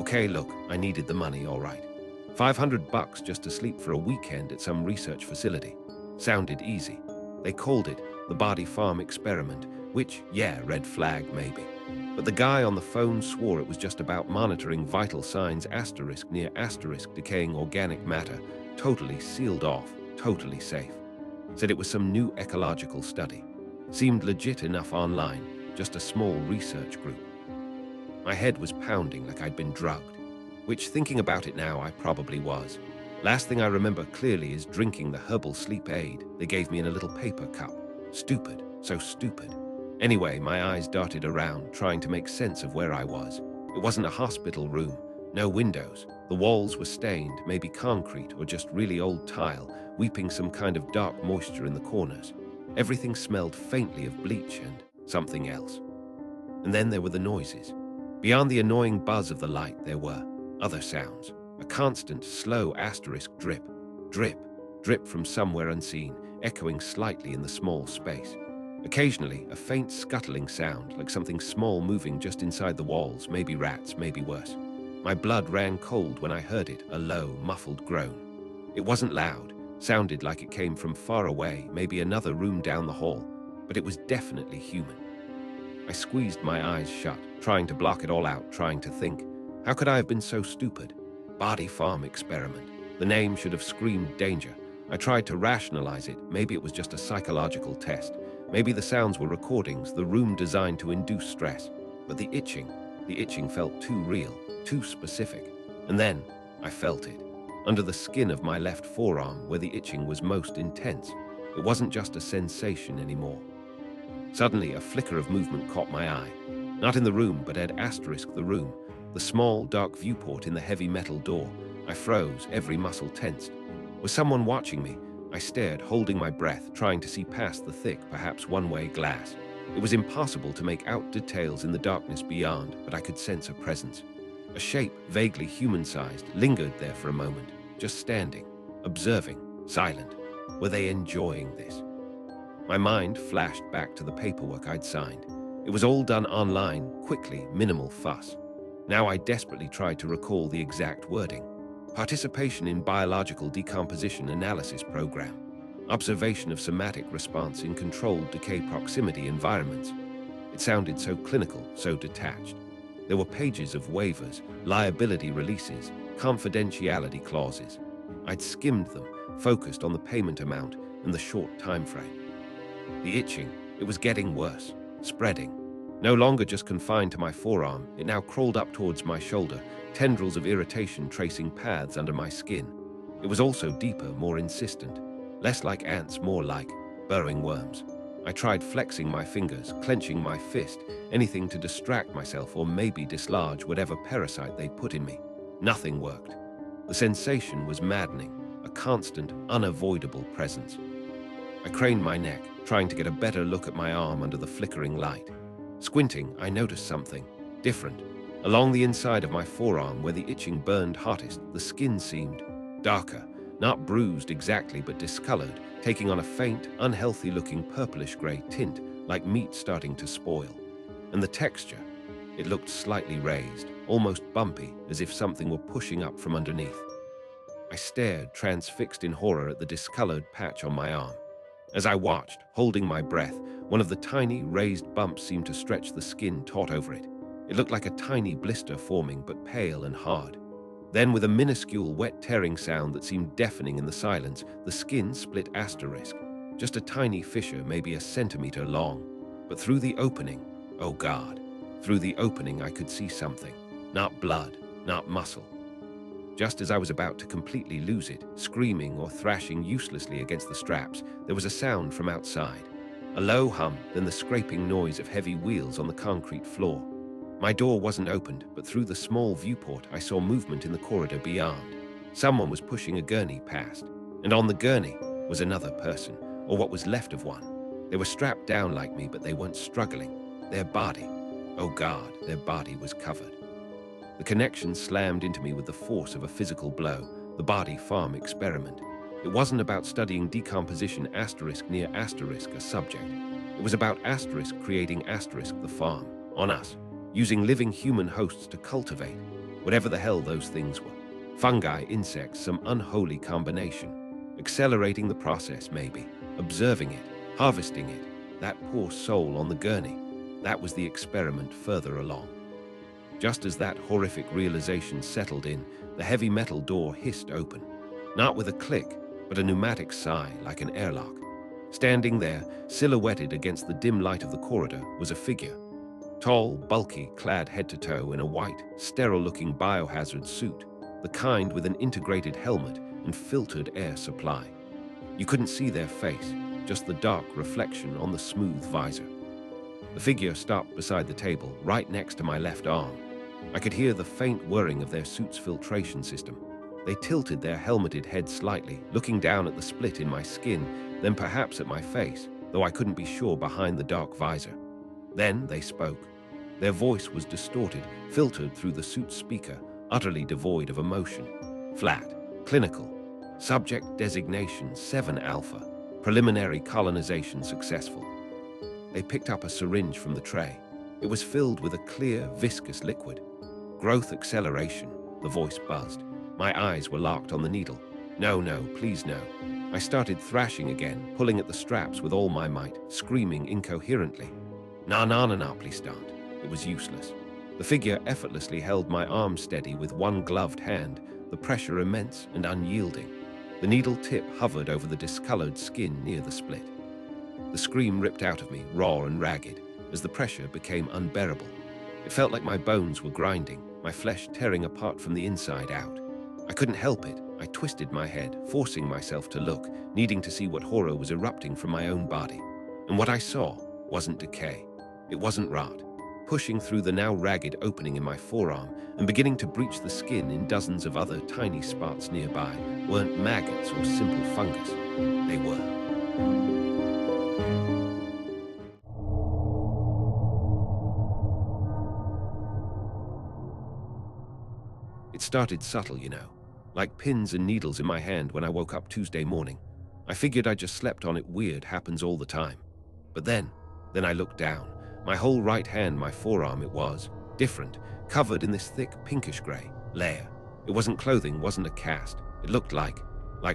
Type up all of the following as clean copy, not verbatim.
Okay, look, I needed the money, all right. $500 just to sleep for a weekend at some research facility. Sounded easy. They called it the Body Farm Experiment, which, yeah, red flag maybe. But the guy on the phone swore it was just about monitoring vital signs asterisk near asterisk decaying organic matter, totally sealed off, totally safe. Said it was some new ecological study. Seemed legit enough online, just a small research group. My head was pounding like I'd been drugged, which, thinking about it now, I probably was. Last thing I remember clearly is drinking the herbal sleep aid they gave me in a little paper cup. Stupid, so stupid. Anyway, my eyes darted around, trying to make sense of where I was. It wasn't a hospital room, no windows. The walls were stained, maybe concrete or just really old tile, weeping some kind of dark moisture in the corners. Everything smelled faintly of bleach and something else. And then there were the noises. Beyond the annoying buzz of the light, there were other sounds. A constant, slow asterisk drip, drip, drip from somewhere unseen, echoing slightly in the small space. Occasionally, a faint scuttling sound, like something small moving just inside the walls, maybe rats, maybe worse. My blood ran cold when I heard it, a low, muffled groan. It wasn't loud, sounded like it came from far away, maybe another room down the hall, but it was definitely human. I squeezed my eyes shut, trying to block it all out, trying to think. How could I have been so stupid? Body Farm Experiment. The name should have screamed danger. I tried to rationalize it. Maybe it was just a psychological test. Maybe the sounds were recordings, the room designed to induce stress. But the itching felt too real, too specific. And then I felt it. Under the skin of my left forearm, where the itching was most intense. It wasn't just a sensation anymore. Suddenly, a flicker of movement caught my eye. Not in the room, but at asterisk the room. The small, dark viewport in the heavy metal door. I froze, every muscle tensed. Was someone watching me? I stared, holding my breath, trying to see past the thick, perhaps one-way glass. It was impossible to make out details in the darkness beyond, but I could sense a presence. A shape, vaguely human-sized, lingered there for a moment, just standing, observing, silent. Were they enjoying this? My mind flashed back to the paperwork I'd signed. It was all done online, quickly, minimal fuss. Now I desperately tried to recall the exact wording. Participation in biological decomposition analysis program. Observation of somatic response in controlled decay proximity environments. It sounded so clinical, so detached. There were pages of waivers, liability releases, confidentiality clauses. I'd skimmed them, focused on the payment amount and the short time frame. The itching, it was getting worse, spreading. No longer just confined to my forearm, it now crawled up towards my shoulder, tendrils of irritation tracing paths under my skin. It was also deeper, more insistent. Less like ants, more like burrowing worms. I tried flexing my fingers, clenching my fist, anything to distract myself or maybe dislodge whatever parasite they put in me. Nothing worked. The sensation was maddening, a constant, unavoidable presence. I craned my neck, trying to get a better look at my arm under the flickering light. Squinting, I noticed something different. Along the inside of my forearm, where the itching burned hottest, the skin seemed darker, not bruised exactly, but discolored, taking on a faint, unhealthy-looking purplish-gray tint, like meat starting to spoil. And the texture, it looked slightly raised, almost bumpy, as if something were pushing up from underneath. I stared, transfixed in horror, at the discolored patch on my arm. As I watched, holding my breath, one of the tiny, raised bumps seemed to stretch the skin taut over it. It looked like a tiny blister forming, but pale and hard. Then, with a minuscule, wet tearing sound that seemed deafening in the silence, the skin split asterisk. Just a tiny fissure, maybe a centimeter long. But through the opening, oh God, through the opening I could see something. Not blood, not muscle. Just as I was about to completely lose it, screaming or thrashing uselessly against the straps, there was a sound from outside. A low hum, then the scraping noise of heavy wheels on the concrete floor. My door wasn't opened, but through the small viewport I saw movement in the corridor beyond. Someone was pushing a gurney past, and on the gurney was another person, or what was left of one. They were strapped down like me, but they weren't struggling. Their body, oh God, their body was covered. The connection slammed into me with the force of a physical blow, the Body Farm Experiment. It wasn't about studying decomposition asterisk near asterisk a subject. It was about asterisk creating asterisk the farm, on us. using living human hosts to cultivate, whatever the hell those things were. Fungi, insects, some unholy combination. Accelerating the process, maybe. Observing it, harvesting it. That poor soul on the gurney. That was the experiment further along. Just as that horrific realization settled in, the heavy metal door hissed open. Not with a click, but a pneumatic sigh like an airlock. Standing there, silhouetted against the dim light of the corridor, was a figure. Tall, bulky, clad head to toe in a white, sterile-looking biohazard suit, the kind with an integrated helmet and filtered air supply. You couldn't see their face, just the dark reflection on the smooth visor. The figure stopped beside the table, right next to my left arm. I could hear the faint whirring of their suit's filtration system. They tilted their helmeted heads slightly, looking down at the split in my skin, then perhaps at my face, though I couldn't be sure behind the dark visor. Then they spoke. Their voice was distorted, filtered through the suit's speaker, utterly devoid of emotion. Flat, clinical. Subject designation 7 Alpha. Preliminary colonization successful. They picked up a syringe from the tray. It was filled with a clear, viscous liquid. Growth acceleration, the voice buzzed. My eyes were locked on the needle. No, please no. I started thrashing again, pulling at the straps with all my might, screaming incoherently. Na, please don't. It was useless. The figure effortlessly held my arm steady with one gloved hand, the pressure immense and unyielding. The needle tip hovered over the discolored skin near the split. The scream ripped out of me, raw and ragged, as the pressure became unbearable. It felt like my bones were grinding, my flesh tearing apart from the inside out. I couldn't help it. I twisted my head, forcing myself to look, needing to see what horror was erupting from my own body. And what I saw wasn't decay. It wasn't rot. Pushing through the now ragged opening in my forearm and beginning to breach the skin in dozens of other tiny spots nearby weren't maggots or simple fungus. They were. It started subtle, you know, like pins and needles in my hand when I woke up Tuesday morning. I figured I just slept on it. Weird, happens all the time. But then I looked down. My whole right hand, my forearm, it was different, covered in this thick pinkish gray layer. It wasn't clothing, wasn't a cast. It looked like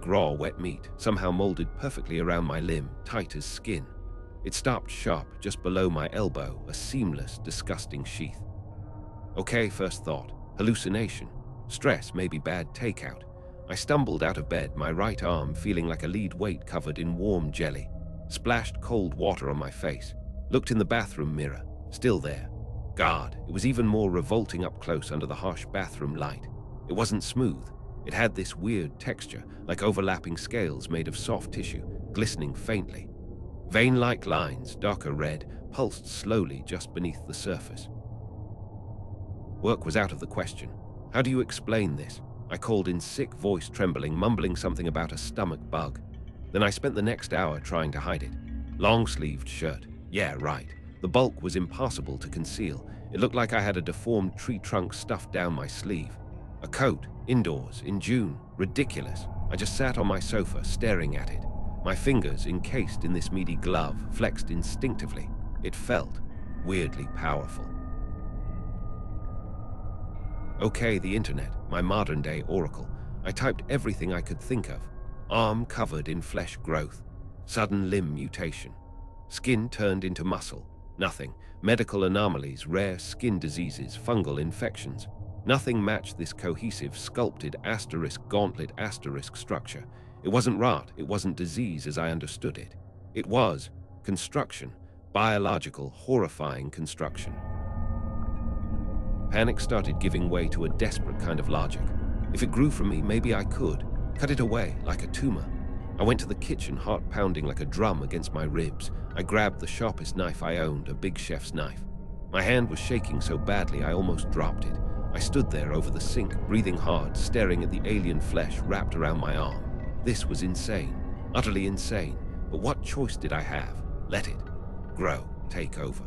raw, wet meat, somehow molded perfectly around my limb, tight as skin. It stopped sharp just below my elbow, a seamless, disgusting sheath. Okay, first thought, hallucination. Stress, maybe bad takeout. I stumbled out of bed, my right arm feeling like a lead weight covered in warm jelly. Splashed cold water on my face. Looked in the bathroom mirror. Still there. God, it was even more revolting up close under the harsh bathroom light. It wasn't smooth. It had this weird texture, like overlapping scales made of soft tissue, glistening faintly. Vein-like lines, darker red, pulsed slowly just beneath the surface. Work was out of the question. How do you explain this? I called in, sick voice trembling, mumbling something about a stomach bug. Then I spent the next hour trying to hide it. Long-sleeved shirt. Yeah, right. The bulk was impossible to conceal. It looked like I had a deformed tree trunk stuffed down my sleeve. A coat, indoors, in June. Ridiculous. I just sat on my sofa, staring at it. My fingers, encased in this meaty glove, flexed instinctively. It felt weirdly powerful. Okay, the internet, my modern-day oracle. I typed everything I could think of. Arm covered in flesh growth. Sudden limb mutation. Skin turned into muscle. Nothing. Medical anomalies, rare skin diseases, fungal infections. Nothing matched this cohesive, sculpted gauntlet structure. It wasn't rot, it wasn't disease as I understood it. It was construction. Biological, horrifying construction. Panic started giving way to a desperate kind of logic. If it grew from me, maybe I could. Cut it away, like a tumor. I went to the kitchen, heart pounding like a drum against my ribs. I grabbed the sharpest knife I owned, a big chef's knife. My hand was shaking so badly I almost dropped it. I stood there over the sink, breathing hard, staring at the alien flesh wrapped around my arm. This was insane, utterly insane. But what choice did I have? Let it grow, take over.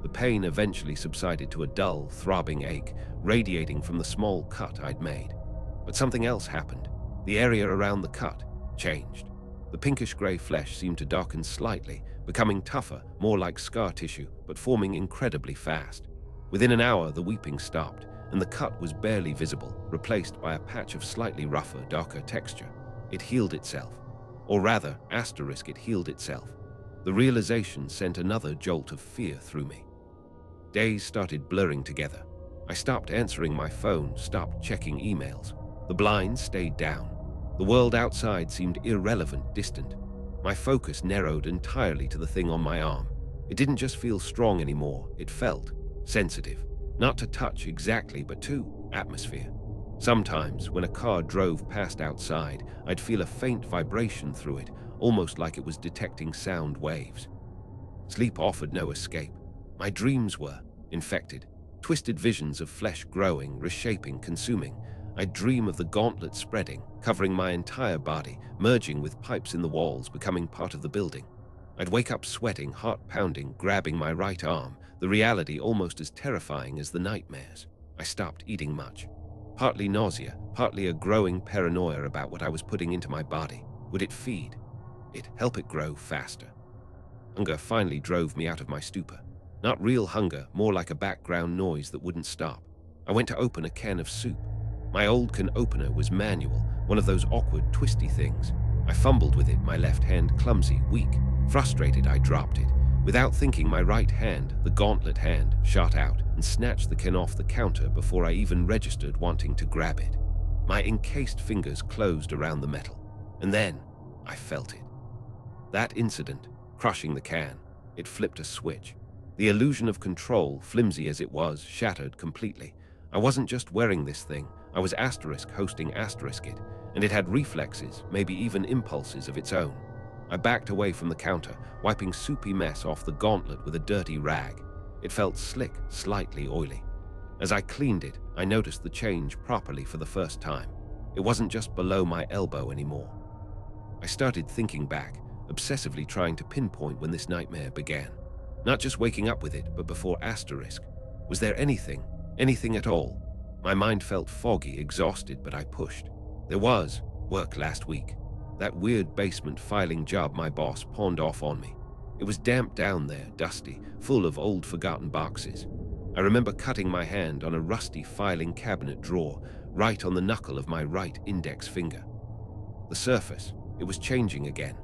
The pain eventually subsided to a dull, throbbing ache, radiating from the small cut I'd made. But something else happened. The area around the cut changed. The pinkish-gray flesh seemed to darken slightly, becoming tougher, more like scar tissue, but forming incredibly fast. Within an hour, the weeping stopped, and the cut was barely visible, replaced by a patch of slightly rougher, darker texture. It healed itself. Or rather, it healed itself. The realization sent another jolt of fear through me. Days started blurring together. I stopped answering my phone, stopped checking emails. The blinds stayed down. The world outside seemed irrelevant, distant. My focus narrowed entirely to the thing on my arm. It didn't just feel strong anymore, it felt sensitive. Not to touch exactly, but to atmosphere. Sometimes, when a car drove past outside, I'd feel a faint vibration through it, almost like it was detecting sound waves. Sleep offered no escape. My dreams were infected. Twisted visions of flesh growing, reshaping, consuming. I'd dream of the gauntlet spreading, covering my entire body, merging with pipes in the walls, becoming part of the building. I'd wake up sweating, heart pounding, grabbing my right arm, the reality almost as terrifying as the nightmares. I stopped eating much. Partly nausea, partly a growing paranoia about what I was putting into my body. Would it feed? Help it grow faster. Hunger finally drove me out of my stupor. Not real hunger, more like a background noise that wouldn't stop. I went to open a can of soup. My old can opener was manual, one of those awkward, twisty things. I fumbled with it, my left hand clumsy, weak. Frustrated, I dropped it. Without thinking, my right hand, the gauntlet hand, shot out and snatched the can off the counter before I even registered wanting to grab it. My encased fingers closed around the metal. And then, I felt it. That incident, crushing the can, it flipped a switch. The illusion of control, flimsy as it was, shattered completely. I wasn't just wearing this thing, I was hosting it, and it had reflexes, maybe even impulses of its own. I backed away from the counter, wiping soupy mess off the gauntlet with a dirty rag. It felt slick, slightly oily. As I cleaned it, I noticed the change properly for the first time. It wasn't just below my elbow anymore. I started thinking back, obsessively trying to pinpoint when this nightmare began. Not just waking up with it, but before asterisk. Was there anything at all? My mind felt foggy, exhausted, but I pushed. There was work last week. That weird basement filing job my boss pawned off on me. It was damp down there, dusty, full of old forgotten boxes. I remember cutting my hand on a rusty filing cabinet drawer, right on the knuckle of my right index finger. The surface, it was changing again.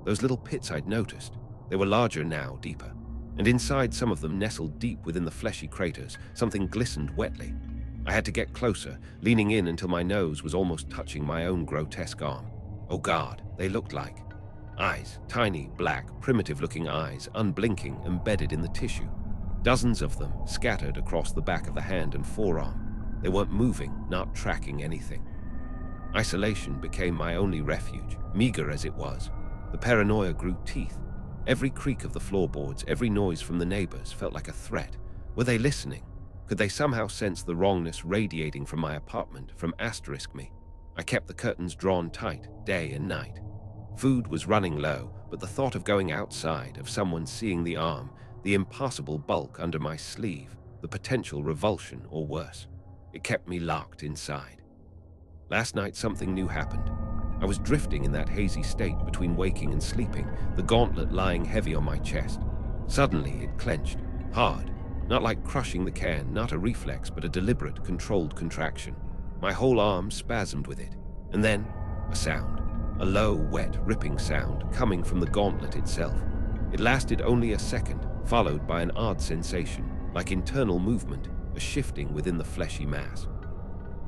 Those little pits I'd noticed, they were larger now, deeper. And inside some of them, nestled deep within the fleshy craters, something glistened wetly. I had to get closer, leaning in until my nose was almost touching my own grotesque arm. Oh God, they looked like eyes, tiny, black, primitive-looking eyes, unblinking, embedded in the tissue. Dozens of them scattered across the back of the hand and forearm. They weren't moving, not tracking anything. Isolation became my only refuge, meager as it was. The paranoia grew teeth. Every creak of the floorboards, every noise from the neighbors felt like a threat. Were they listening? Could they somehow sense the wrongness radiating from my apartment, from me? I kept the curtains drawn tight, day and night. Food was running low, but the thought of going outside, of someone seeing the arm, the impossible bulk under my sleeve, the potential revulsion or worse, it kept me locked inside. Last night something new happened. I was drifting in that hazy state between waking and sleeping, the gauntlet lying heavy on my chest. Suddenly it clenched, hard, not like crushing the can, not a reflex, but a deliberate, controlled contraction. My whole arm spasmed with it, and then a sound, a low, wet, ripping sound coming from the gauntlet itself. It lasted only a second, followed by an odd sensation, like internal movement, a shifting within the fleshy mass.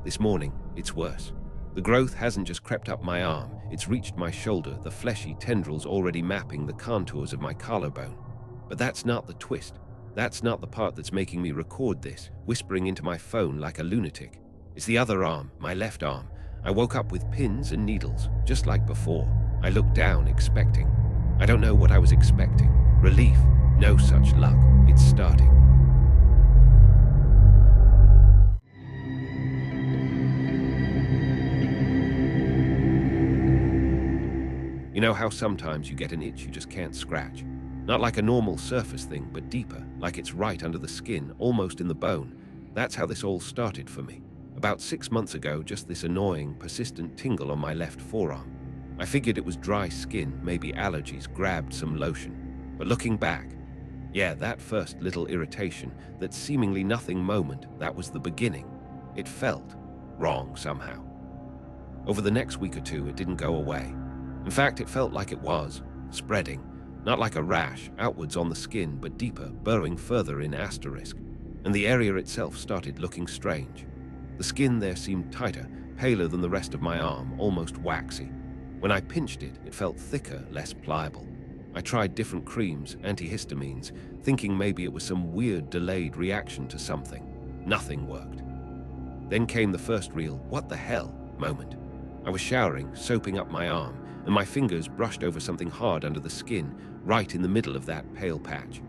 This morning, it's worse. The growth hasn't just crept up my arm, it's reached my shoulder, the fleshy tendrils already mapping the contours of my collarbone. But that's not the twist. That's not the part that's making me record this, whispering into my phone like a lunatic. It's the other arm, my left arm. I woke up with pins and needles, just like before. I looked down, expecting. I don't know what I was expecting. Relief. No such luck. It's starting. You know how sometimes you get an itch you just can't scratch? Not like a normal surface thing, but deeper, like it's right under the skin, almost in the bone. That's how this all started for me. About 6 months ago, just this annoying, persistent tingle on my left forearm. I figured it was dry skin, maybe allergies, grabbed some lotion. But looking back, Yeah, that first little irritation, that seemingly nothing moment, that was the beginning. It felt wrong somehow. Over the next week or two, it didn't go away. In fact, it felt like it was, spreading, not like a rash, outwards on the skin, but deeper, burrowing further in asterisk. And the area itself started looking strange. The skin there seemed tighter, paler than the rest of my arm, almost waxy. When I pinched it, it felt thicker, less pliable. I tried different creams, antihistamines, thinking maybe it was some weird delayed reaction to something. Nothing worked. Then came the first real "what the hell" moment. I was showering, soaping up my arm, and my fingers brushed over something hard under the skin, right in the middle of that pale patch.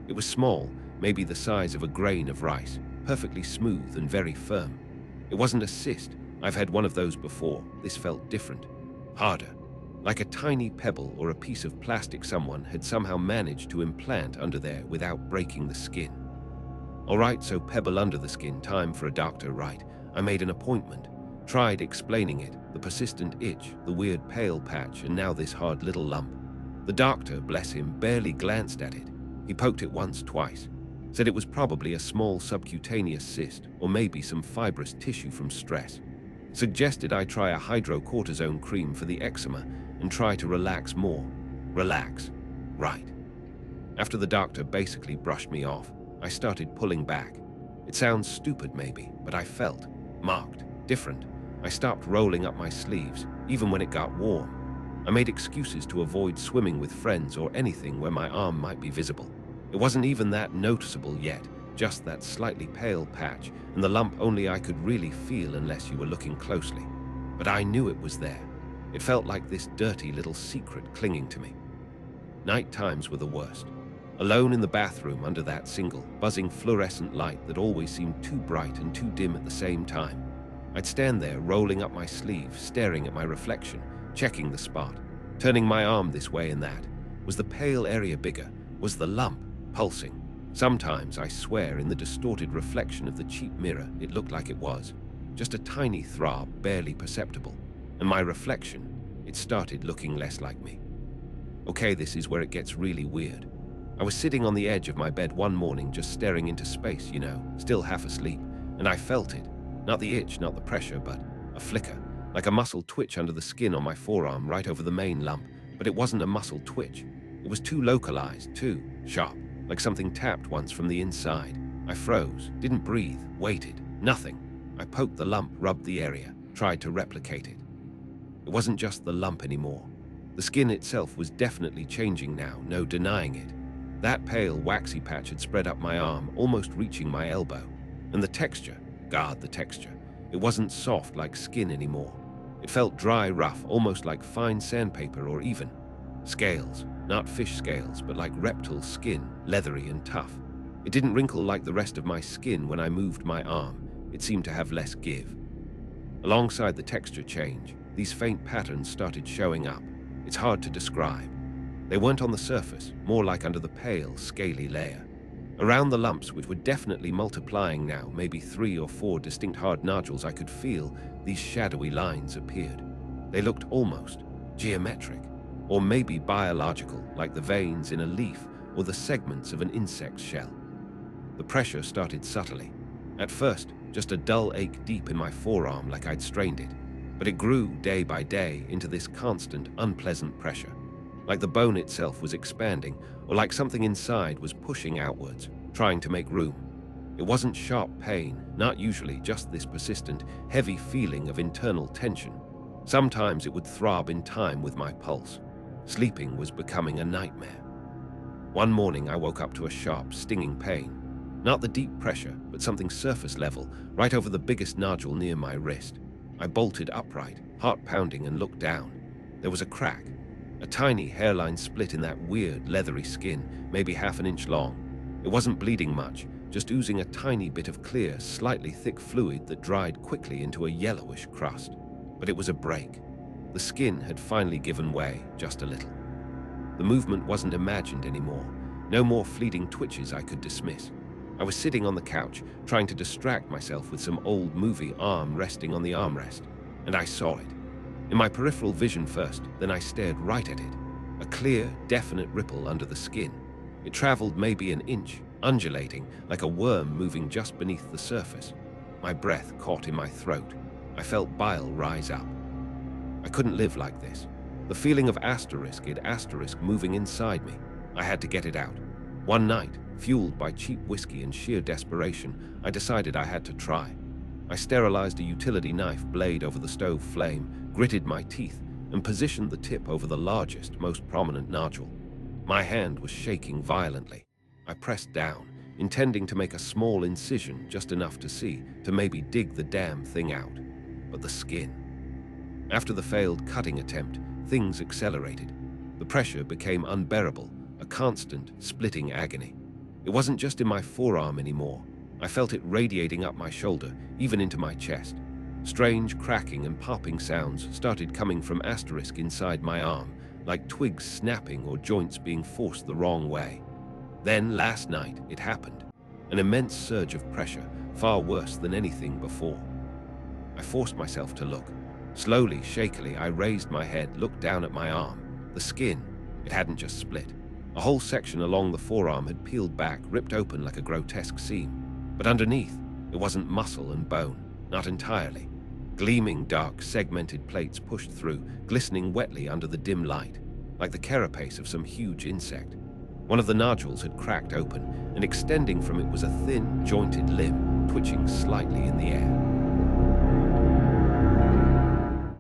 It was small, maybe the size of a grain of rice, perfectly smooth and very firm. It wasn't a cyst. I've had one of those before. This felt different, harder, like a tiny pebble or a piece of plastic someone had somehow managed to implant under there without breaking the skin. All right, so pebble under the skin, time for a doctor, right? I made an appointment, tried explaining it, the persistent itch, the weird pale patch, and now this hard little lump. The doctor, bless him, barely glanced at it. He poked it once, twice, said it was probably a small subcutaneous cyst or maybe some fibrous tissue from stress. Suggested I try a hydrocortisone cream for the eczema and try to relax more. Relax. Right. After the doctor basically brushed me off, I started pulling back. It sounds stupid maybe, but I felt marked, different. I stopped rolling up my sleeves, even when it got warm. I made excuses to avoid swimming with friends or anything where my arm might be visible. It wasn't even that noticeable yet, just that slightly pale patch, and the lump only I could really feel unless you were looking closely. But I knew it was there. It felt like this dirty little secret clinging to me. Night times were the worst. Alone in the bathroom under that single, buzzing fluorescent light that always seemed too bright and too dim at the same time. I'd stand there, rolling up my sleeve, staring at my reflection, checking the spot, turning my arm this way and that. Was the pale area bigger? Was the lump pulsing? Sometimes, I swear, in the distorted reflection of the cheap mirror, it looked like it was. Just a tiny throb, barely perceptible. And my reflection, it started looking less like me. Okay, this is where it gets really weird. I was sitting on the edge of my bed one morning, just staring into space, still half asleep, and I felt it. Not the itch, not the pressure, but a flicker, like a muscle twitch under the skin on my forearm right over the main lump, but it wasn't a muscle twitch. It was too localized, too sharp, like something tapped once from the inside. I froze, didn't breathe, waited, nothing. I poked the lump, rubbed the area, tried to replicate it. It wasn't just the lump anymore. The skin itself was definitely changing now, no denying it. That pale, waxy patch had spread up my arm, almost reaching my elbow. And the texture, God, the texture. It wasn't soft like skin anymore. It felt dry, rough, almost like fine sandpaper or even scales. Not fish scales, but like reptile skin, leathery and tough. It didn't wrinkle like the rest of my skin when I moved my arm. It seemed to have less give. Alongside the texture change, these faint patterns started showing up. It's hard to describe. They weren't on the surface, more like under the pale, scaly layer. Around the lumps, which were definitely multiplying now, maybe 3 or 4 distinct hard nodules I could feel, these shadowy lines appeared. They looked almost geometric, or maybe biological, like the veins in a leaf or the segments of an insect's shell. The pressure started subtly. At first, just a dull ache deep in my forearm like I'd strained it, but it grew day by day into this constant, unpleasant pressure. Like the bone itself was expanding, or like something inside was pushing outwards, trying to make room. It wasn't sharp pain, not usually, just this persistent, heavy feeling of internal tension. Sometimes it would throb in time with my pulse. Sleeping was becoming a nightmare. One morning I woke up to a sharp, stinging pain. Not the deep pressure, but something surface level, right over the biggest nodule near my wrist. I bolted upright, heart pounding, and looked down. There was a crack. A tiny hairline split in that weird, leathery skin, maybe half an inch long. It wasn't bleeding much, just oozing a tiny bit of clear, slightly thick fluid that dried quickly into a yellowish crust. But it was a break. The skin had finally given way, just a little. The movement wasn't imagined anymore. No more fleeting twitches I could dismiss. I was sitting on the couch, trying to distract myself with some old movie, arm resting on the armrest, and I saw it. In my peripheral vision first, then I stared right at it. A clear, definite ripple under the skin. It traveled maybe an inch, undulating like a worm moving just beneath the surface. My breath caught in my throat. I felt bile rise up. I couldn't live like this. The feeling of asterisk moving inside me. I had to get it out. One night, fueled by cheap whiskey and sheer desperation, I decided I had to try. I sterilized a utility knife blade over the stove flame, gritted my teeth, and positioned the tip over the largest, most prominent nodule. My hand was shaking violently. I pressed down, intending to make a small incision, just enough to see, to maybe dig the damn thing out. But the skin. After the failed cutting attempt, things accelerated. The pressure became unbearable, a constant, splitting agony. It wasn't just in my forearm anymore. I felt it radiating up my shoulder, even into my chest. Strange cracking and popping sounds started coming from asterisk inside my arm, like twigs snapping or joints being forced the wrong way. Then, last night, it happened. An immense surge of pressure, far worse than anything before. I forced myself to look. Slowly, shakily, I raised my head, looked down at my arm. The skin, it hadn't just split. A whole section along the forearm had peeled back, ripped open like a grotesque seam. But underneath, it wasn't muscle and bone, not entirely. Gleaming, dark, segmented plates pushed through, glistening wetly under the dim light, like the carapace of some huge insect. One of the nodules had cracked open, and extending from it was a thin, jointed limb, twitching slightly in the air.